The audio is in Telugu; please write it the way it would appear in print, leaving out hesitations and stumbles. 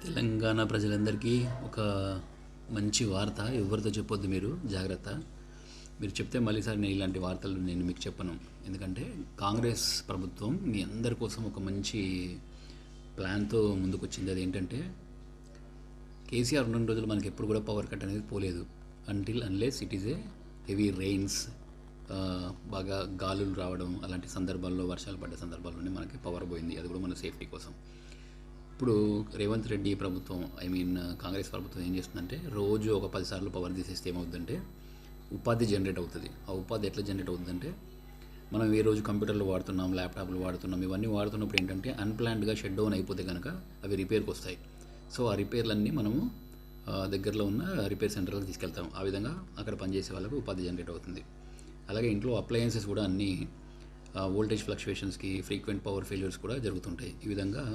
తెలంగాణ ప్రజలందరికీ ఒక మంచి వార్త. ఎవరితో చెప్పొద్దు, మీరు జాగ్రత్త. మీరు చెప్తే మళ్ళీ సార్ నేను ఇలాంటి వార్తలు నేను మీకు చెప్పను. ఎందుకంటే కాంగ్రెస్ ప్రభుత్వం మీ అందరి కోసం ఒక మంచి ప్లాన్తో ముందుకొచ్చింది. అదేంటంటే కేసీఆర్ ఉన్న రోజులు మనకి ఎప్పుడు కూడా పవర్ కట్ అనేది పోలేదు. Unless it is a heavy rains, బాగా గాలులు రావడం, అలాంటి సందర్భాల్లో, వర్షాలు పడ్డ సందర్భాల్లోనే మనకి పవర్ పోయింది. అది కూడా మన సేఫ్టీ కోసం. ఇప్పుడు రేవంత్ రెడ్డి ప్రభుత్వం, కాంగ్రెస్ ప్రభుత్వం ఏం చేస్తుందంటే రోజు ఒక 10 సార్లు పవర్ తీసేస్తే ఏమవుతుందంటే ఉపాధి జనరేట్ అవుతుంది. ఆ ఉపాధి ఎట్లా జనరేట్ అవుతుందంటే మనం ఏ రోజు కంప్యూటర్లు వాడుతున్నాం, ల్యాప్టాప్లు వాడుతున్నాం, ఇవన్నీ వాడుతున్నప్పుడు ఏంటంటే అన్ప్లాన్డ్గా షట్ డౌన్ అయిపోతే కనుక అవి రిపేర్కి వస్తాయి. సో ఆ రిపేర్లన్నీ మనము దగ్గరలో ఉన్న రిపేర్ సెంటర్లకు తీసుకెళ్తాం. ఆ విధంగా అక్కడ పనిచేసే వాళ్ళకు ఉపాధి జనరేట్ అవుతుంది. అలాగే ఇంట్లో అప్లయన్సెస్ కూడా అన్నీ వోల్టేజ్ ఫ్లక్చువేషన్స్కి, ఫ్రీక్వెంట్ పవర్ ఫెయిల్యూర్స్ కూడా జరుగుతుంటాయి. ఈ విధంగా